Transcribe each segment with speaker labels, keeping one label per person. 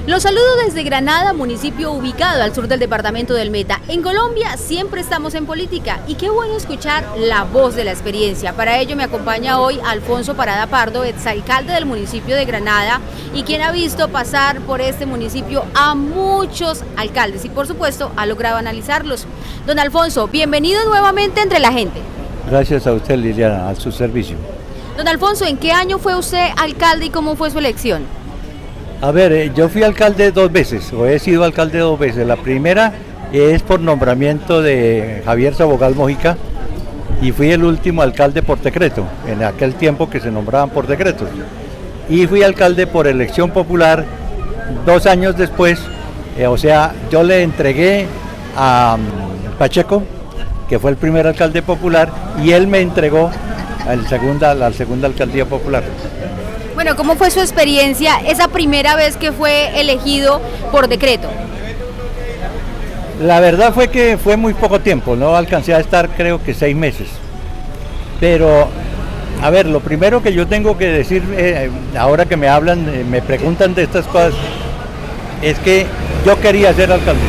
Speaker 1: Los saludo desde Granada, municipio ubicado al sur del departamento del Meta. En Colombia siempre estamos en política y qué bueno escuchar la voz de la experiencia. Para ello me acompaña hoy Alfonso Parada Pardo, exalcalde del municipio de Granada y quien ha visto pasar por este municipio a muchos alcaldes y por supuesto ha logrado analizarlos. Don Alfonso, bienvenido nuevamente entre la gente.
Speaker 2: Gracias a usted, Liliana, a su servicio.
Speaker 1: Don Alfonso, ¿en qué año fue usted alcalde y cómo fue su elección?
Speaker 2: A ver, yo fui alcalde 2 veces, o he sido alcalde 2 veces. La primera es por nombramiento de Javier Sabogal Mojica y fui el último alcalde por decreto, en aquel tiempo que se nombraban por decretos. Y fui alcalde por elección popular 2 años después, o sea, yo le entregué a Pacheco, que fue el primer alcalde popular, y él me entregó a la segunda alcaldía popular.
Speaker 1: Bueno, ¿cómo fue su experiencia esa primera vez que fue elegido por decreto?
Speaker 2: La verdad fue que fue muy poco tiempo, no alcancé a estar creo que 6 meses. Pero, a ver, lo primero que yo tengo que decir, ahora que me hablan, me preguntan de estas cosas, es que yo quería ser alcalde.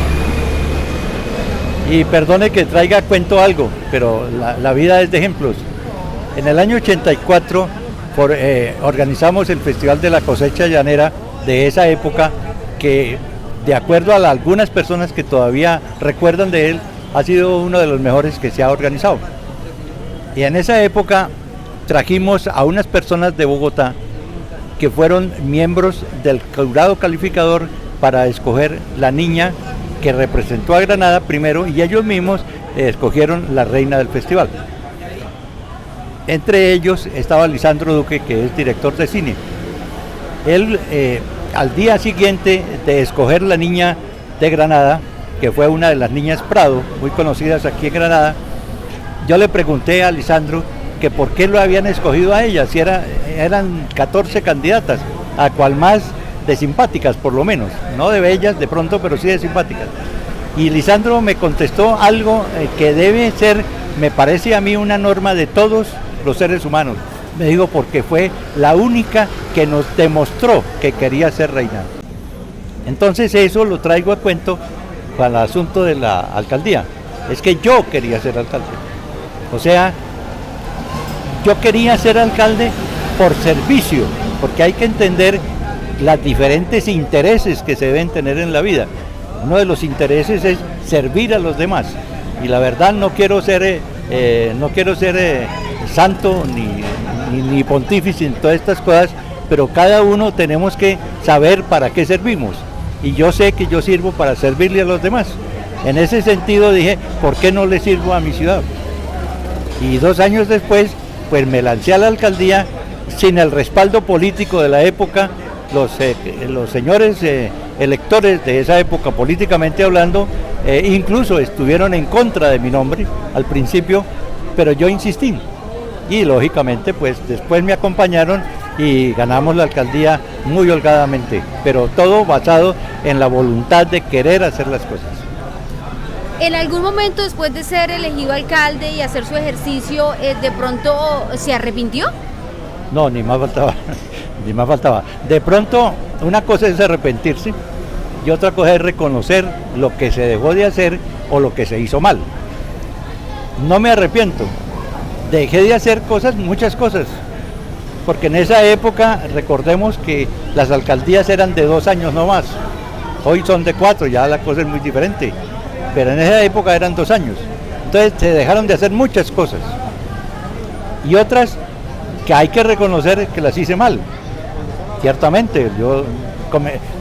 Speaker 2: Y perdone que traiga a cuento algo, pero la vida es de ejemplos. En el año 84, organizamos el Festival de la Cosecha Llanera de esa época, que de acuerdo a algunas personas que todavía recuerdan de él, ha sido uno de los mejores que se ha organizado. Y en esa época trajimos a unas personas de Bogotá que fueron miembros del jurado calificador para escoger la niña que representó a Granada primero, y ellos mismos escogieron la reina del festival. Entre ellos estaba Lisandro Duque, que es director de cine. Él, al día siguiente de escoger la niña de Granada, que fue una de las niñas Prado, muy conocidas aquí en Granada, yo le pregunté a Lisandro que por qué lo habían escogido a ella, si eran 14 candidatas, a cual más de simpáticas por lo menos, no de bellas de pronto, pero sí de simpáticas. Y Lisandro me contestó algo que debe ser, me parece a mí, una norma de todos los seres humanos. Me digo, porque fue la única que nos demostró que quería ser reina. Entonces eso lo traigo a cuento para el asunto de la alcaldía. Es que yo quería ser alcalde. O sea, yo quería ser alcalde por servicio, porque hay que entender los diferentes intereses que se deben tener en la vida. Uno de los intereses es servir a los demás. Y la verdad no quiero ser santo ni pontífice en todas estas cosas, pero cada uno tenemos que saber para qué servimos, y yo sé que yo sirvo para servirle a los demás. En ese sentido dije, ¿por qué no le sirvo a mi ciudad? Y 2 años después, pues me lancé a la alcaldía sin el respaldo político de la época. Los señores electores de esa época, políticamente hablando, incluso estuvieron en contra de mi nombre al principio, pero yo insistí. Y lógicamente pues después me acompañaron y ganamos la alcaldía muy holgadamente, pero todo basado en la voluntad de querer hacer las cosas.
Speaker 1: ¿En algún momento después de ser elegido alcalde y hacer su ejercicio, de pronto se arrepintió?
Speaker 2: No, ni más faltaba, ni más faltaba. De pronto una cosa es arrepentirse y otra cosa es reconocer lo que se dejó de hacer o lo que se hizo mal. No me arrepiento. Dejé de hacer muchas cosas, porque en esa época recordemos que las alcaldías eran de 2 años no más, hoy son de 4, ya la cosa es muy diferente, pero en esa época eran 2 años, entonces se dejaron de hacer muchas cosas, y otras que hay que reconocer que las hice mal, ciertamente, yo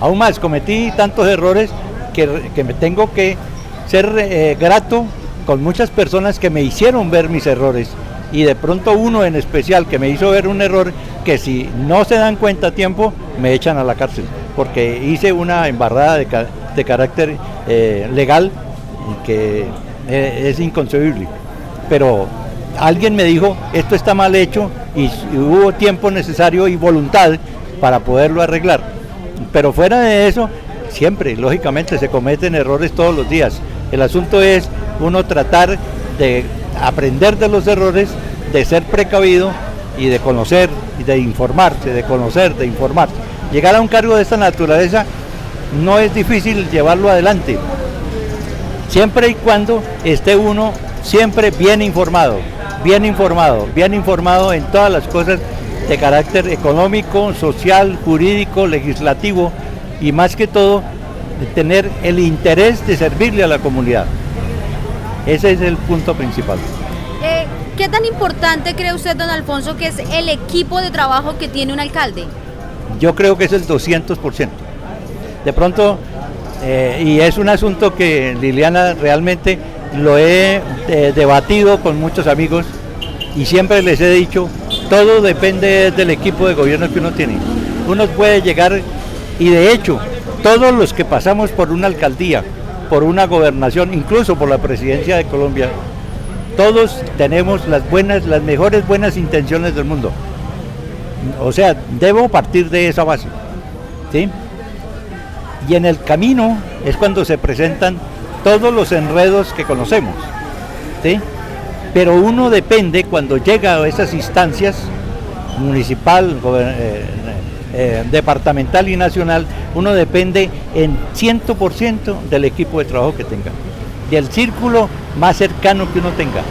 Speaker 2: aún más cometí tantos errores que me tengo que ser grato con muchas personas que me hicieron ver mis errores. Y de pronto uno en especial que me hizo ver un error que si no se dan cuenta a tiempo me echan a la cárcel, porque hice una embarrada de carácter legal que es inconcebible. Pero alguien me dijo, esto está mal hecho, y hubo tiempo necesario y voluntad para poderlo arreglar. Pero fuera de eso, siempre, lógicamente, se cometen errores todos los días. El asunto es uno tratar de aprender de los errores, de ser precavido y de conocer y de informarse, de conocer, de informarse. Llegar a un cargo de esta naturaleza no es difícil llevarlo adelante, siempre y cuando esté uno siempre bien informado en todas las cosas de carácter económico, social, jurídico, legislativo y más que todo de tener el interés de servirle a la comunidad. Ese es el punto principal.
Speaker 1: ¿Qué tan importante cree usted, don Alfonso, que es el equipo de trabajo que tiene un alcalde?
Speaker 2: Yo creo que es el 200%. De pronto, y es un asunto que, Liliana, realmente lo he debatido con muchos amigos y siempre les he dicho, todo depende del equipo de gobierno que uno tiene. Uno puede llegar, y de hecho, todos los que pasamos por una alcaldía, por una gobernación, incluso por la presidencia de Colombia, todos tenemos las mejores buenas intenciones del mundo. O sea, debo partir de esa base, ¿sí? Y en el camino es cuando se presentan todos los enredos que conocemos, ¿sí? Pero uno depende, cuando llega a esas instancias, municipal, departamental y nacional, uno depende en 100% del equipo de trabajo que tenga, del círculo más cercano que uno tenga.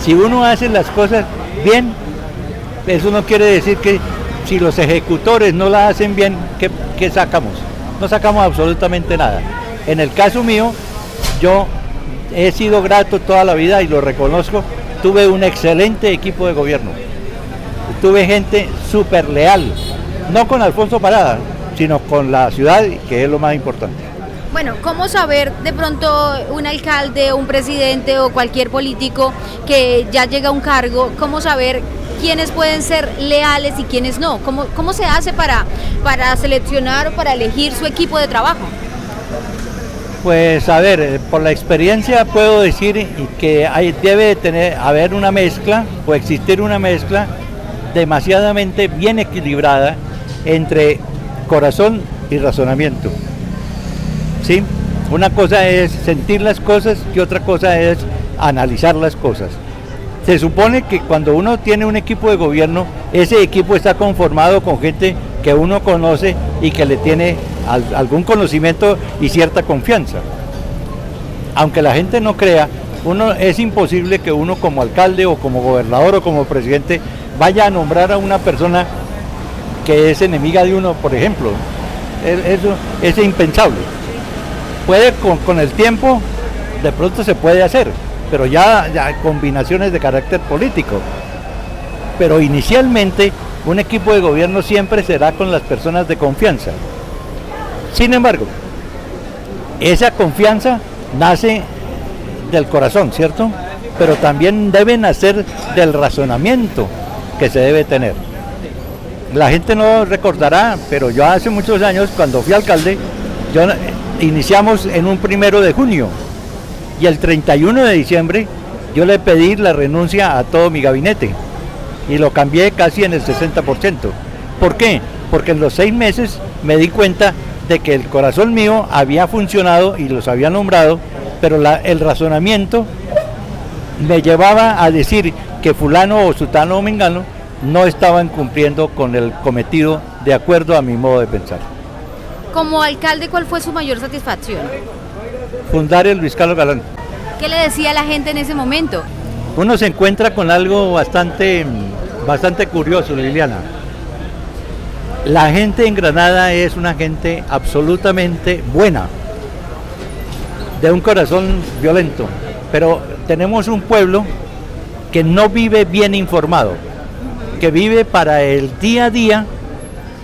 Speaker 2: Si uno hace las cosas bien, eso no quiere decir que si los ejecutores no las hacen bien, ¿qué sacamos? No sacamos absolutamente nada. En el caso mío, yo he sido grato toda la vida y lo reconozco, tuve un excelente equipo de gobierno, tuve gente súper leal, no con Alfonso Parada, sino con la ciudad, que es lo más importante.
Speaker 1: Bueno, ¿cómo saber de pronto un alcalde, un presidente o cualquier político que ya llega a un cargo, cómo saber quiénes pueden ser leales y quiénes no? ¿Cómo se hace para seleccionar o para elegir su equipo de trabajo?
Speaker 2: Pues a ver, por la experiencia puedo decir que debe haber una mezcla o existir una mezcla demasiadamente bien equilibrada entre corazón y razonamiento. ¿Sí? Una cosa es sentir las cosas y otra cosa es analizar las cosas. Se supone que cuando uno tiene un equipo de gobierno, ese equipo está conformado con gente que uno conoce y que le tiene algún conocimiento y cierta confianza. Aunque la gente no crea, es imposible que uno como alcalde o como gobernador o como presidente vaya a nombrar a una persona que es enemiga de uno, por ejemplo. Eso es impensable. Puede con el tiempo, de pronto se puede hacer, pero ya combinaciones de carácter político. Pero inicialmente un equipo de gobierno siempre será con las personas de confianza. Sin embargo, esa confianza nace del corazón, ¿cierto? Pero también debe nacer del razonamiento que se debe tener. La gente no recordará, pero yo hace muchos años, cuando fui alcalde, iniciamos en un 1 de junio y el 31 de diciembre yo le pedí la renuncia a todo mi gabinete y lo cambié casi en el 60%. ¿Por qué? Porque en los 6 meses me di cuenta de que el corazón mío había funcionado y los había nombrado, pero el razonamiento me llevaba a decir que fulano o sutano o mengano no estaban cumpliendo con el cometido de acuerdo a mi modo de pensar.
Speaker 1: Como alcalde, ¿cuál fue su mayor satisfacción?
Speaker 2: Fundar el Luis Carlos Galán.
Speaker 1: ¿Qué le decía a la gente en ese momento?
Speaker 2: Uno se encuentra con algo bastante curioso, Liliana. La gente en Granada es una gente absolutamente buena, de un corazón violento, pero tenemos un pueblo que no vive bien informado, que vive para el día a día,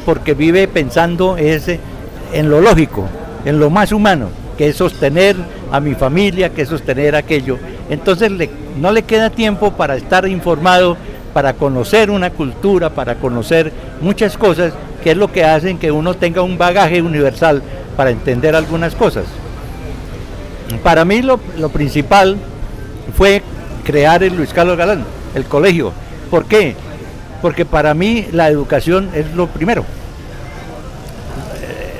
Speaker 2: porque vive pensando en lo lógico, en lo más humano, que es sostener a mi familia, que es sostener aquello. Entonces no le queda tiempo para estar informado, para conocer una cultura, para conocer muchas cosas, que es lo que hacen que uno tenga un bagaje universal para entender algunas cosas. Para mí lo principal fue crear el Luis Carlos Galán, el colegio. ¿Por qué? Porque para mí la educación es lo primero.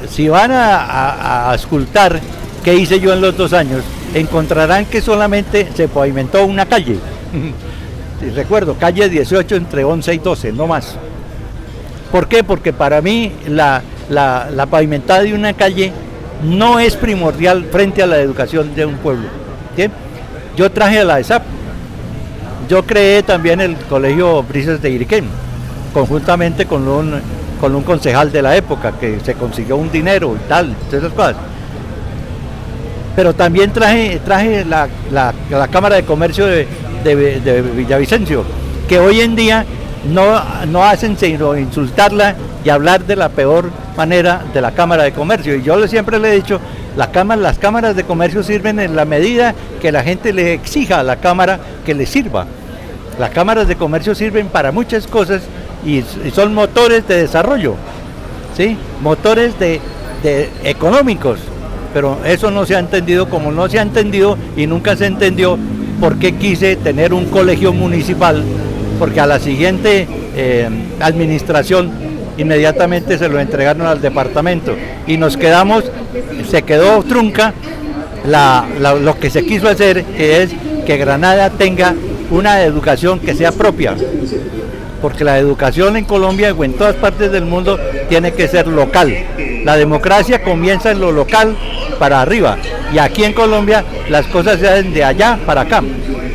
Speaker 2: Si van a auscultar qué hice yo en los 2 años, encontrarán que solamente se pavimentó una calle. Recuerdo, calle 18 entre 11 y 12, no más. ¿Por qué? Porque para mí la pavimentada de una calle no es primordial frente a la educación de un pueblo. ¿Sí? Yo traje a la ESAP, yo creé también el colegio Brisas de Iriquén, conjuntamente con un concejal de la época que se consiguió un dinero y tal, todas esas cosas. Pero también traje la Cámara de Comercio de Villavicencio, que hoy en día no hacen sino insultarla y hablar de la peor manera de la Cámara de Comercio. Y yo siempre le he dicho, las cámaras de comercio sirven en la medida que la gente le exija a la Cámara que le sirva. Las cámaras de comercio sirven para muchas cosas y son motores de desarrollo, ¿sí? Motores de económicos, pero eso no se ha entendido, como no se ha entendido y nunca se entendió por qué quise tener un colegio municipal, porque a la siguiente administración inmediatamente se lo entregaron al departamento y se quedó trunca lo que se quiso hacer, que es que Granada tenga una educación que sea propia, porque la educación en Colombia o en todas partes del mundo tiene que ser local. La democracia comienza en lo local para arriba, y aquí en Colombia las cosas se hacen de allá para acá,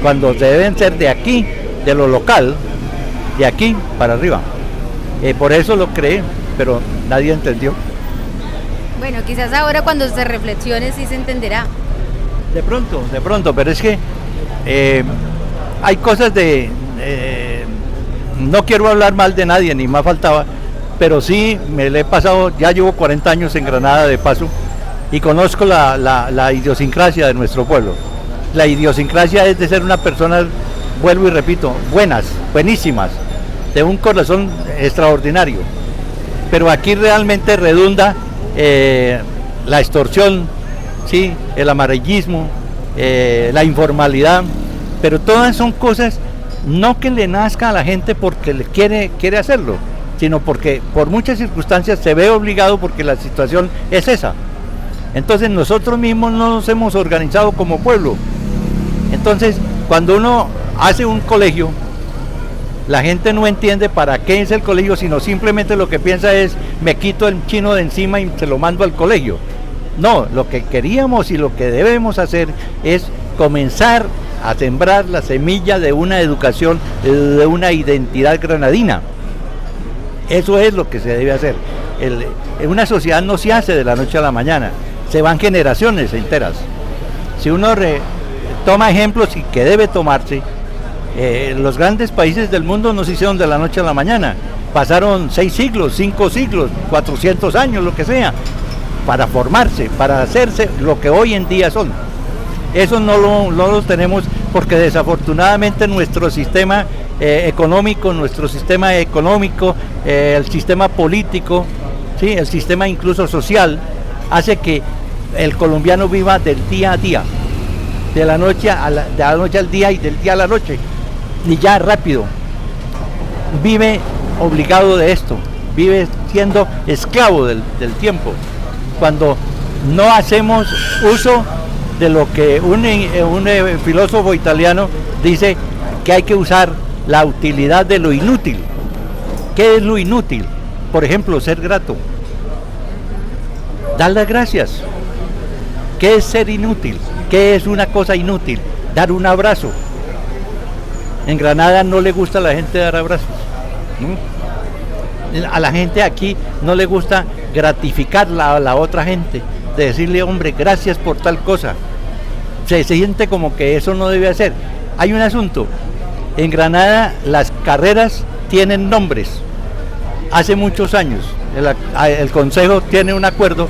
Speaker 2: cuando deben ser de aquí, de lo local, de aquí para arriba. Por eso lo creé, pero nadie entendió.
Speaker 1: Bueno, quizás ahora cuando se reflexione sí se entenderá.
Speaker 2: De pronto, pero es que hay cosas no quiero hablar mal de nadie, ni más faltaba, pero sí me le he pasado, ya llevo 40 años en Granada de paso, y conozco la idiosincrasia de nuestro pueblo. La idiosincrasia es de ser una persona, vuelvo y repito, buenísimas, de un corazón extraordinario, pero aquí realmente redunda la extorsión, ¿sí? El amarillismo, la informalidad, pero todas son cosas no que le nazca a la gente porque le quiere hacerlo, sino porque por muchas circunstancias se ve obligado porque la situación es esa. Entonces nosotros mismos no nos hemos organizado como pueblo. Entonces cuando uno hace un colegio, la gente no entiende para qué es el colegio, sino simplemente lo que piensa es, me quito el chino de encima y se lo mando al colegio. No, lo que queríamos y lo que debemos hacer es comenzar a sembrar la semilla de una educación, de una identidad granadina. Eso es lo que se debe hacer. En una sociedad no se hace de la noche a la mañana, se van generaciones enteras. Si uno toma ejemplos y que debe tomarse, los grandes países del mundo no se hicieron de la noche a la mañana, pasaron 6 siglos, 5 siglos, 400 años, lo que sea, para formarse, para hacerse lo que hoy en día son. Eso no lo tenemos porque desafortunadamente nuestro sistema económico, el sistema político, ¿sí? El sistema incluso social, hace que el colombiano viva del día a día, de la noche al día y del día a la noche, y ya rápido. Vive obligado de esto, vive siendo esclavo del tiempo, cuando no hacemos uso de lo que un filósofo italiano dice, que hay que usar la utilidad de lo inútil. ¿Qué es lo inútil? Por ejemplo, ser grato, dar las gracias. ¿Qué es ser inútil? ¿Qué es una cosa inútil? Dar un abrazo. En Granada no le gusta a la gente dar abrazos, ¿no? A la gente aquí no le gusta gratificar a la otra gente, de decirle, hombre, gracias por tal cosa. Se siente como que eso no debe hacer. Hay un asunto, en Granada las carreras tienen nombres. Hace muchos años el Consejo tiene un acuerdo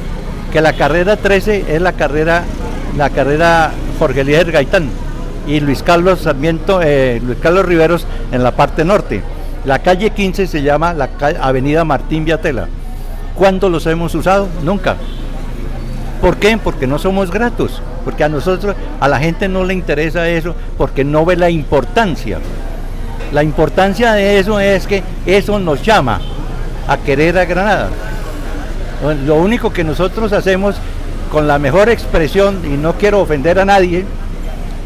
Speaker 2: que la carrera 13 es la carrera Jorge Eliezer Gaitán y Luis Carlos Riveros en la parte norte. La calle 15 se llama la avenida Martín Viatela. ¿Cuándo los hemos usado? Nunca. ¿Por qué? Porque no somos gratos, porque a la gente no le interesa eso, porque no ve la importancia. La importancia de eso es que eso nos llama a querer a Granada. Lo único que nosotros hacemos con la mejor expresión, y no quiero ofender a nadie,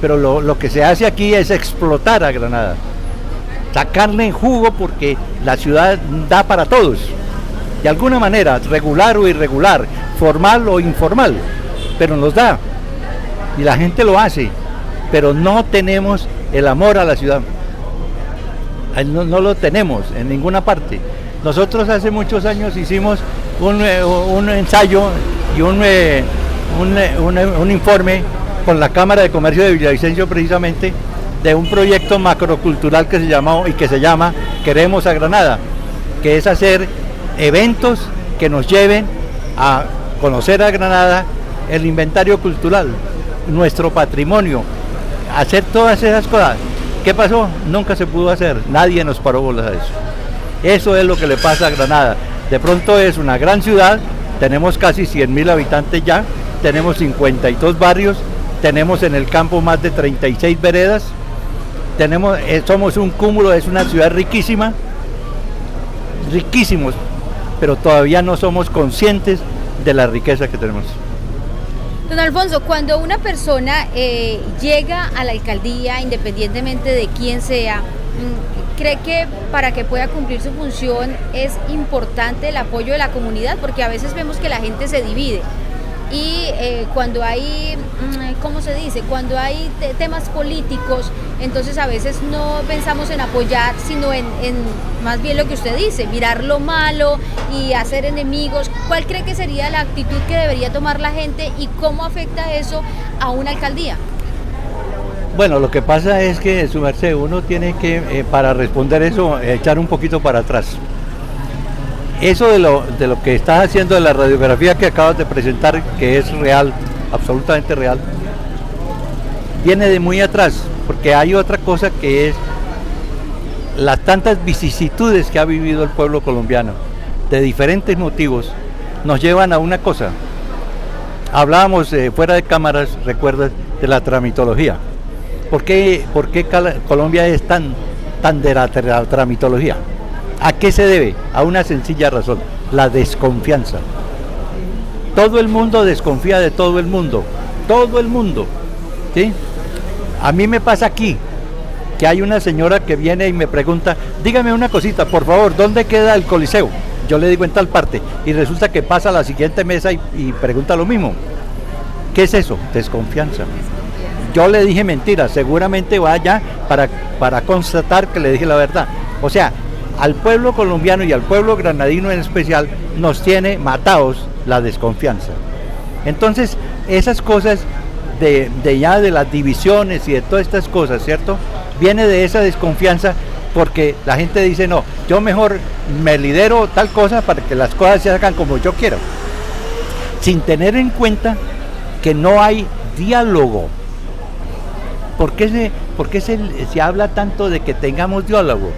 Speaker 2: pero lo que se hace aquí es explotar a Granada. sacarle jugo porque la ciudad da para todos, de alguna manera, regular o irregular, formal o informal, pero nos da, y la gente lo hace, pero no tenemos el amor a la ciudad, no lo tenemos en ninguna parte. Nosotros hace muchos años hicimos un ensayo y un informe con la Cámara de Comercio de Villavicencio precisamente, de un proyecto macrocultural que se llama Queremos a Granada, que es hacer eventos que nos lleven a conocer a Granada, el inventario cultural, nuestro patrimonio, hacer todas esas cosas. ¿Qué pasó? Nunca se pudo hacer, nadie nos paró bolas a eso. Eso es lo que le pasa a Granada. De pronto es una gran ciudad, tenemos casi 100.000 habitantes ya, tenemos 52 barrios, tenemos en el campo más de 36 veredas, somos un cúmulo, es una ciudad riquísima, riquísimos, pero todavía no somos conscientes de la riqueza que tenemos.
Speaker 1: Don Alfonso, cuando una persona llega a la alcaldía, independientemente de quién sea, ¿cree que para que pueda cumplir su función es importante el apoyo de la comunidad? Porque a veces vemos que la gente se divide y cuando hay, ¿cómo se dice? Cuando hay temas políticos, entonces a veces no pensamos en apoyar, sino en más bien lo que usted dice, mirar lo malo y hacer enemigos. ¿Cuál cree que sería la actitud que debería tomar la gente y cómo afecta eso a una alcaldía?
Speaker 2: Bueno, lo que pasa es que, su merced, uno tiene que, para responder eso, echar un poquito para atrás. Eso de lo que estás haciendo, de la radiografía que acabas de presentar, que es real, absolutamente real, viene de muy atrás, porque hay otra cosa que es las tantas vicisitudes que ha vivido el pueblo colombiano, de diferentes motivos, nos llevan a una cosa. Hablábamos fuera de cámaras, recuerdas, de la tramitología. ¿Por qué Colombia es tan de la tramitología? ¿A qué se debe? A una sencilla razón, la desconfianza. Todo el mundo desconfía de todo el mundo, ¿sí? A mí me pasa aquí, que hay una señora que viene y me pregunta, dígame una cosita, por favor, ¿dónde queda el Coliseo? Yo le digo en tal parte, y resulta que pasa a la siguiente mesa y pregunta lo mismo. ¿Qué es eso? Desconfianza. Yo le dije mentira, seguramente vaya para constatar que le dije la verdad. O sea, al pueblo colombiano y al pueblo granadino en especial nos tiene matados la desconfianza. Entonces, esas cosas de las divisiones y de todas estas cosas, ¿cierto? Viene de esa desconfianza porque la gente dice, no, yo mejor me lidero tal cosa para que las cosas se hagan como yo quiero, sin tener en cuenta que no hay diálogo. ¿Por qué se habla tanto de que tengamos diálogo?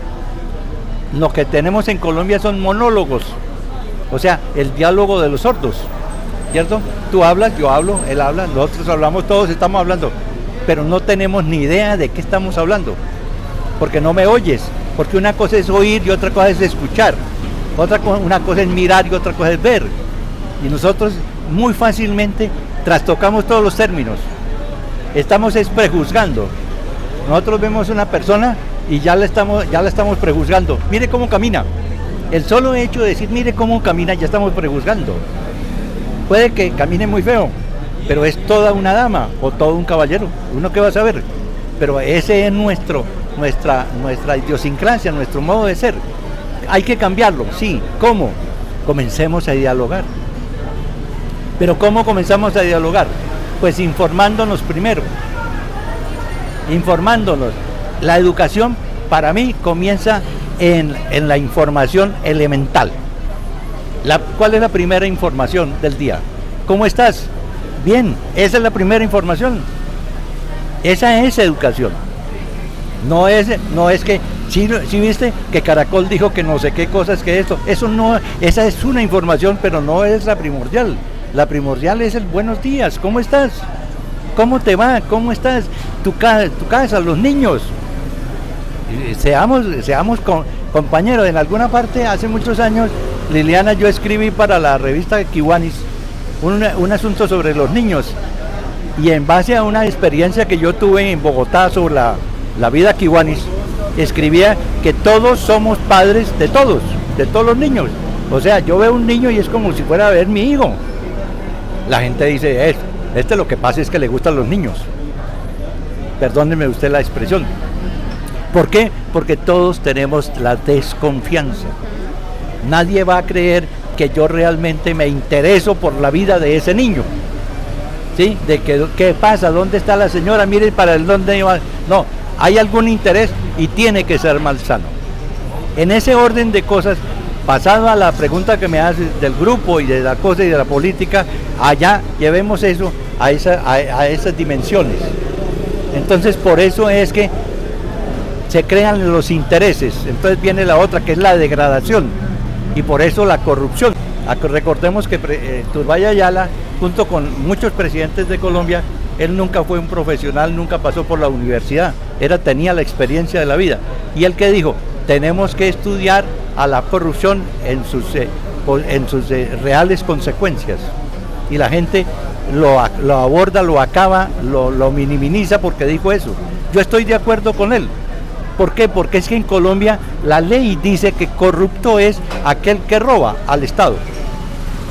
Speaker 2: Lo que tenemos en Colombia son monólogos, o sea, el diálogo de los sordos, ¿cierto? Tú hablas, yo hablo, él habla, nosotros hablamos, todos estamos hablando, pero no tenemos ni idea de qué estamos hablando, porque no me oyes, porque una cosa es oír y otra cosa es escuchar, una cosa es mirar y otra cosa es ver, y nosotros muy fácilmente trastocamos todos los términos, estamos prejuzgando. Nosotros vemos una persona y ya la estamos prejuzgando. Mire cómo camina. El solo hecho de decir mire cómo camina, ya estamos prejuzgando. Puede que camine muy feo, pero es toda una dama o todo un caballero. ¿Uno qué va a saber? Pero ese es nuestra idiosincrasia, nuestro modo de ser. Hay que cambiarlo, sí. ¿Cómo? Comencemos a dialogar. ¿Pero cómo comenzamos a dialogar? Pues informándonos primero. Informándonos. La educación para mí comienza en la información elemental. ¿Cuál es la primera información del día? ¿Cómo estás? Bien, esa es la primera información. Esa es educación. No es que, si viste que Caracol dijo que no sé qué cosas que esto, eso no, esa es una información, pero no es la primordial. La primordial es el buenos días, ¿cómo estás? ¿Cómo te va? ¿Cómo estás? Tu casa, los niños. Seamos compañeros. En alguna parte, hace muchos años, Liliana, yo escribí para la revista Kiwanis un asunto sobre los niños. Y en base a una experiencia que yo tuve en Bogotá sobre la vida Kiwanis, escribía que todos somos padres de todos los niños. O sea, yo veo un niño y es como si fuera a ver mi hijo. La gente dice, lo que pasa es que le gustan los niños. Perdóneme usted la expresión. ¿Por qué? Porque todos tenemos la desconfianza. Nadie va a creer que yo realmente me intereso por la vida de ese niño. ¿Sí? De que, ¿qué pasa? ¿Dónde está la señora? Miren para el dónde va. No, hay algún interés y tiene que ser malsano. En ese orden de cosas, pasado a la pregunta que me haces del grupo y de la cosa y de la política, allá llevemos eso a esas dimensiones. Entonces, por eso es que se crean los intereses. Entonces viene la otra, que es la degradación, y por eso la corrupción. Recordemos que Turbay Ayala, junto con muchos presidentes de Colombia, él nunca fue un profesional, nunca pasó por la universidad, tenía la experiencia de la vida. Y él que dijo, tenemos que estudiar a la corrupción en sus reales consecuencias. Y la gente lo aborda, lo acaba, lo minimiza porque dijo eso. Yo estoy de acuerdo con él. ¿Por qué? Porque es que en Colombia la ley dice que corrupto es aquel que roba al Estado.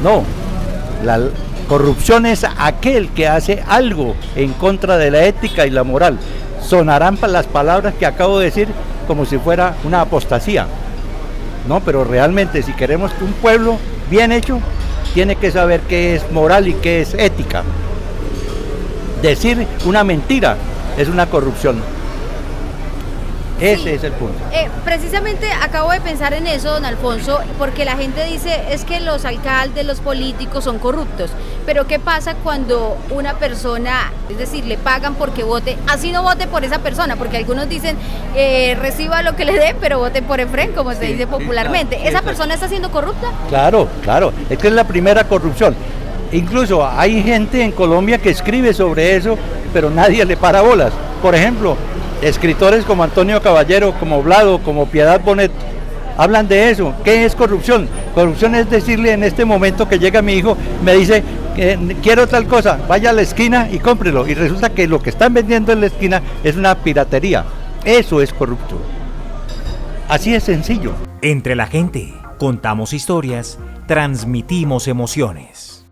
Speaker 2: No, la corrupción es aquel que hace algo en contra de la ética y la moral. Sonarán las palabras que acabo de decir como si fuera una apostasía. No, pero realmente si queremos que un pueblo bien hecho, tiene que saber qué es moral y qué es ética. Decir una mentira es una corrupción. Ese es el punto.
Speaker 1: Precisamente acabo de pensar en eso, don Alfonso, porque la gente dice es que los alcaldes, los políticos son corruptos, pero ¿qué pasa cuando una persona, es decir, le pagan porque vote, así no vote por esa persona? Porque algunos dicen, reciba lo que le dé, pero vote por Efren, como se dice popularmente.
Speaker 2: Claro,
Speaker 1: ¿Esa persona está siendo corrupta?
Speaker 2: Claro, es que es la primera corrupción. Incluso hay gente en Colombia que escribe sobre eso, pero nadie le para bolas. Por ejemplo, escritores como Antonio Caballero, como Vlado, como Piedad Bonet, hablan de eso. ¿Qué es corrupción? Corrupción es decirle en este momento que llega mi hijo, me dice, quiero tal cosa, vaya a la esquina y cómprelo. Y resulta que lo que están vendiendo en la esquina es una piratería. Eso es corrupto. Así es sencillo.
Speaker 3: Entre la gente, contamos historias, transmitimos emociones.